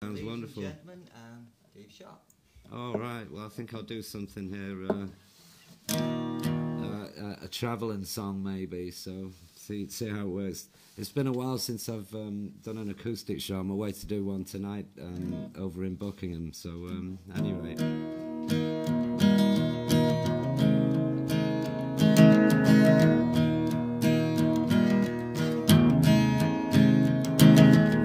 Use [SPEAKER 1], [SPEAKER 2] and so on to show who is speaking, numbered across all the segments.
[SPEAKER 1] Sounds wonderful.
[SPEAKER 2] Ladies and gentlemen, Dave Sharp.
[SPEAKER 1] All right. Well, I think I'll do something here. A travelling song, maybe. So see how it works. It's been a while since I've done an acoustic show. I'm away to do one tonight over in Buckingham. So anyway.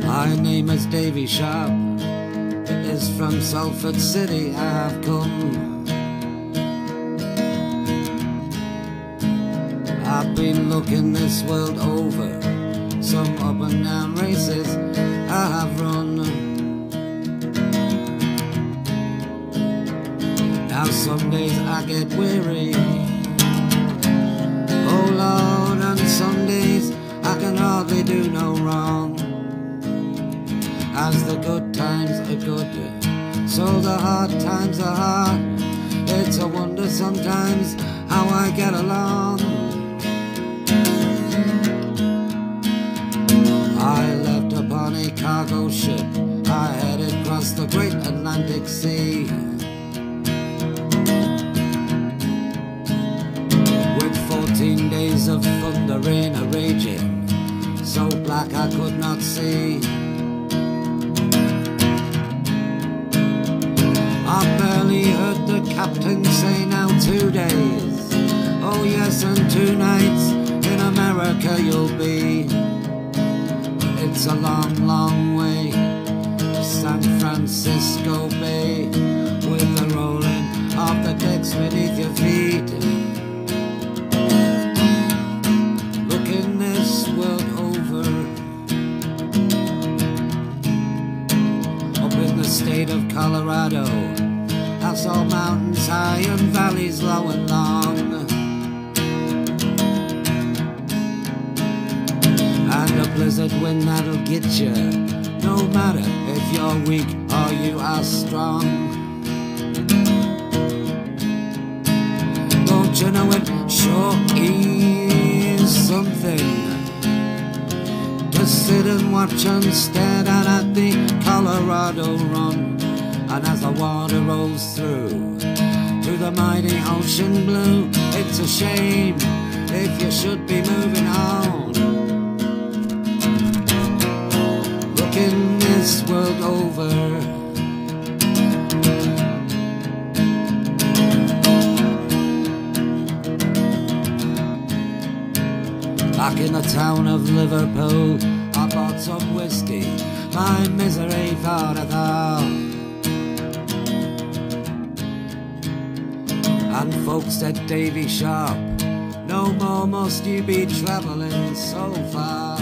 [SPEAKER 1] My name is Davy Sharp. It is from Salford City I have come. I've been looking this world over. Some up and down races I have run. Now some days I get weary, oh Lord, and some days I can hardly do no wrong. As the good times are good, so the hard times are hard. It's a wonder sometimes how I get along. I left upon a cargo ship. I headed across the great Atlantic Sea. With 14 days of thunder rain a-raging, so black I could not see. I barely heard the captain say now 2 days. Oh yes, and 2 nights in America you'll be. It's a long, long way to San Francisco Bay, with the rolling of the decks beneath your feet. Looking this world over. Up in the state of Colorado, I saw mountains high and valleys low and long, and a blizzard wind that'll get you, no matter if you're weak or you are strong. Don't you know it sure is something to sit and watch and stare down at the Colorado run. And as the water rolls through to the mighty ocean blue, it's a shame if you should be moving on. Looking this world over. Back in the town of Liverpool, I bought some whiskey, my misery for a thought. And folks said, Davy Sharp, no more must you be travelling so far.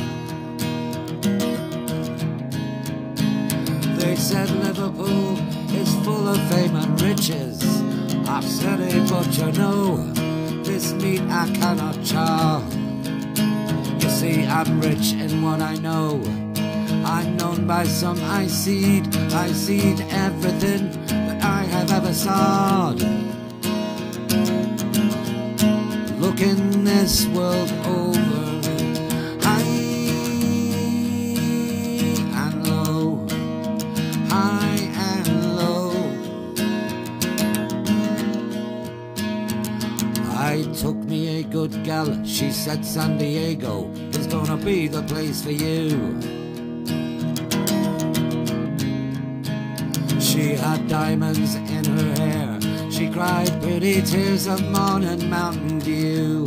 [SPEAKER 1] They said Liverpool is full of fame and riches. I've said it, but you know, this meat I cannot char. You see, I'm rich in what I know. I'm known by some I seed everything that I have ever sawed. Looking this world over, high and low, high and low. I took me a good gal, she said San Diego is gonna be the place for you. She had diamonds in her hair, she cried pretty tears of morning mountain dew.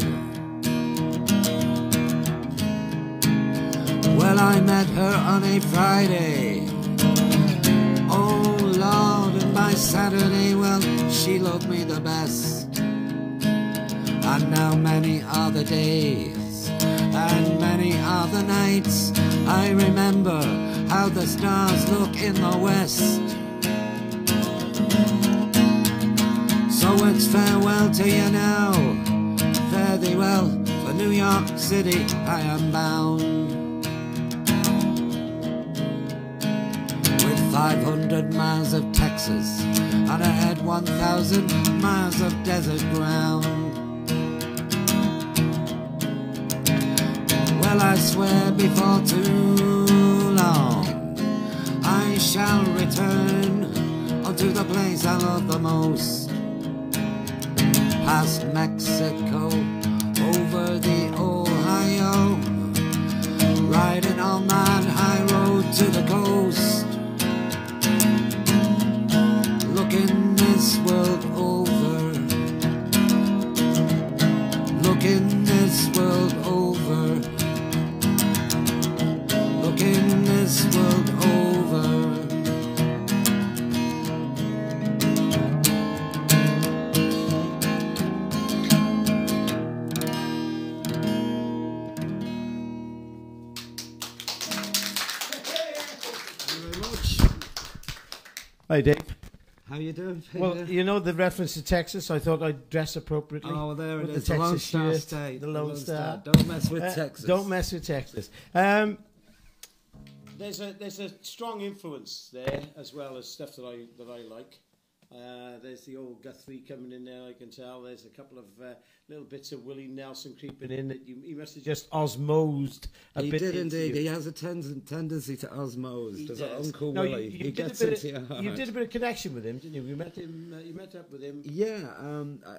[SPEAKER 1] Well, I met her on a Friday, oh Lord, and by Saturday, well, she loved me the best. And now many are the days, and many are the nights, I remember how the stars look in the west. So it's farewell to you now, fare thee well, for New York City I am bound. With 500 miles of Texas, and ahead 1,000 miles of desert ground. Well, I swear before too long I shall return most. Past Mexico, over the Ohio, riding on that high road to the coast. Looking this world over, looking this world over, looking this world over.
[SPEAKER 3] Hi, Dave.
[SPEAKER 1] How you doing, Peter?
[SPEAKER 3] Well, you know the reference to Texas. I thought I'd dress appropriately.
[SPEAKER 1] Oh, there it
[SPEAKER 3] with
[SPEAKER 1] is.
[SPEAKER 3] The
[SPEAKER 1] Lone
[SPEAKER 3] Texas
[SPEAKER 1] Star
[SPEAKER 3] shirt,
[SPEAKER 1] State.
[SPEAKER 3] the Lone Star.
[SPEAKER 1] Don't mess with Texas.
[SPEAKER 3] Don't mess with Texas. There's a strong influence there, as well as stuff that I like. There's the old Guthrie coming in there, I can tell. There's a couple of little bits of Willie Nelson creeping in that he must have just osmosed a
[SPEAKER 1] He
[SPEAKER 3] bit.
[SPEAKER 1] did
[SPEAKER 3] into
[SPEAKER 1] indeed.
[SPEAKER 3] you.
[SPEAKER 1] He has a tendency to osmose. Does
[SPEAKER 3] does.
[SPEAKER 1] Uncle
[SPEAKER 3] No,
[SPEAKER 1] Willie?
[SPEAKER 3] you
[SPEAKER 1] He
[SPEAKER 3] did
[SPEAKER 1] gets
[SPEAKER 3] a bit
[SPEAKER 1] into your heart.
[SPEAKER 3] You did a bit of connection with him, didn't you? You met him. You met up with him.
[SPEAKER 1] Yeah,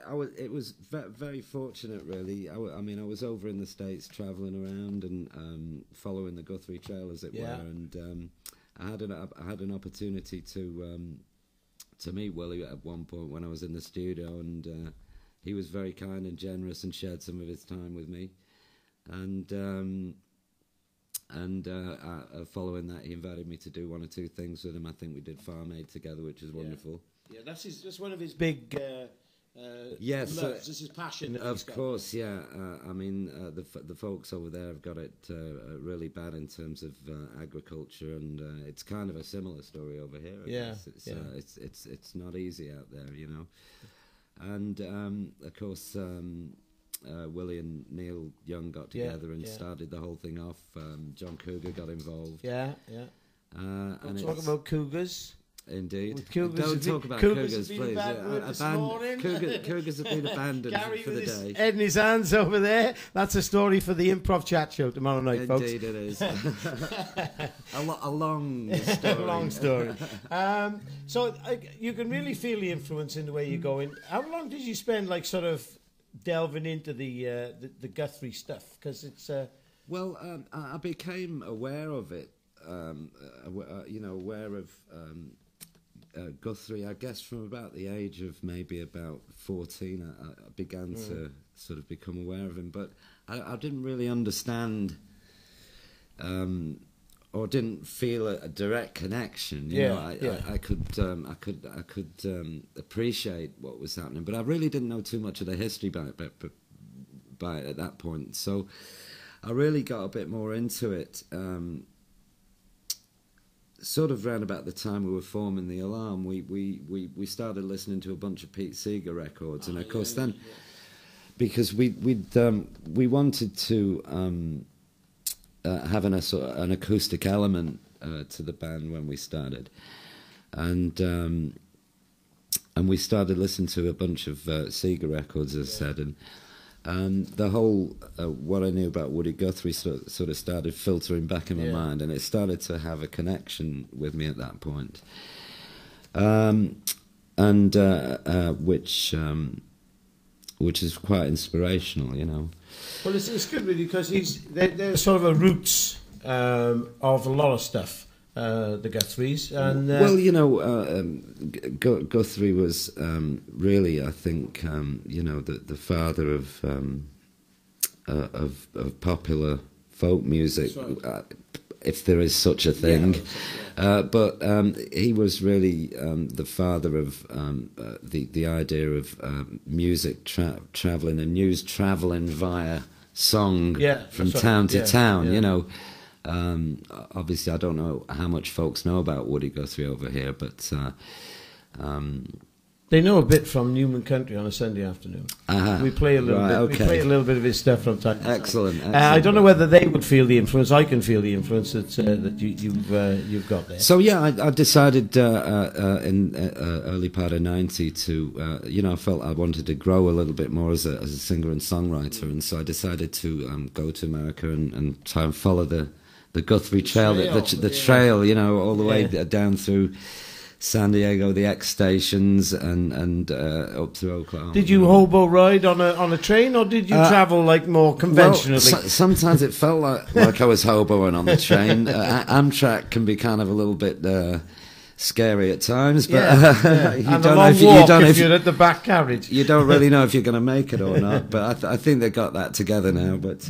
[SPEAKER 1] I was. It was very fortunate, really. I mean, I was over in the States, travelling around and following the Guthrie Trail, as it were, and I had an opportunity to meet Willie at one point when I was in the studio, and he was very kind and generous and shared some of his time with me. And following that, he invited me to do one or two things with him. I think we did Farm Aid together, which was wonderful.
[SPEAKER 3] Yeah, that's one of his big
[SPEAKER 1] yes,
[SPEAKER 3] loves. This is passion.
[SPEAKER 1] Of course, yeah. I mean, the folks over there have got it really bad in terms of agriculture, and it's kind of a similar story over here. I guess. It's not easy out there, you know. And of course, Willie and Neil Young got together and started the whole thing off. John Cougar got involved.
[SPEAKER 3] Yeah.
[SPEAKER 1] And
[SPEAKER 3] talk about cougars.
[SPEAKER 1] Indeed.
[SPEAKER 3] Don't
[SPEAKER 1] talk about
[SPEAKER 3] Cougars,
[SPEAKER 1] please. Cougars have been abandoned
[SPEAKER 3] Gary
[SPEAKER 1] for the day.
[SPEAKER 3] Head in his hands over there. That's a story for the improv chat show tomorrow night, folks.
[SPEAKER 1] Indeed it is. a long story.
[SPEAKER 3] A long story. So you can really feel the influence in the way you're going. How long did you spend, like, sort of delving into the Guthrie stuff? Because it's...
[SPEAKER 1] Well, I became aware of it, aware of... Guthrie, I guess from about the age of maybe about 14, I began to sort of become aware of him, but I didn't really understand or didn't feel a direct connection. You know, I could appreciate what was happening, but I really didn't know too much of the history by it at that point. So I really got a bit more into it. Sort of round about the time we were forming the Alarm, we started listening to a bunch of Pete Seeger records, and of course then, because we wanted to have an acoustic element to the band when we started, and we started listening to a bunch of Seeger records, as I said, and the whole what I knew about Woody Guthrie sort of started filtering back in my mind, and it started to have a connection with me at that point, which is quite inspirational, you know.
[SPEAKER 3] Well, it's good really, because they're sort of a roots of a lot of stuff. The Guthries, and
[SPEAKER 1] well, you know, Guthrie was really, I think, the father of popular folk music, if there is such a thing. But he was really the father of the idea of music travelling and news travelling via song from town to town. You know. Obviously, I don't know how much folks know about Woody Guthrie over here, but
[SPEAKER 3] they know a bit from Newman Country on a Sunday afternoon. We play a little bit.
[SPEAKER 1] Okay.
[SPEAKER 3] We play a little bit of his stuff from time to time.
[SPEAKER 1] Excellent.
[SPEAKER 3] I don't know whether they would feel the influence. I can feel the influence that you've got there.
[SPEAKER 1] So yeah, I decided in early part of '90 to I felt I wanted to grow a little bit more as a singer and songwriter, and so I decided to go to America and try and follow the Guthrie trail, the trail, you know, all the way down through San Diego, the X stations, and up through Oklahoma.
[SPEAKER 3] Did you hobo ride on a train, or did you travel like more conventionally?
[SPEAKER 1] Well, sometimes it felt like I was hoboing on the train. Amtrak can be kind of a little bit scary at times, but you
[SPEAKER 3] and
[SPEAKER 1] don't
[SPEAKER 3] a
[SPEAKER 1] know
[SPEAKER 3] long
[SPEAKER 1] if you
[SPEAKER 3] walk
[SPEAKER 1] don't know
[SPEAKER 3] if
[SPEAKER 1] if
[SPEAKER 3] you're at the back carriage.
[SPEAKER 1] you don't really know if you're going to make it or not. But I think they got that together now. But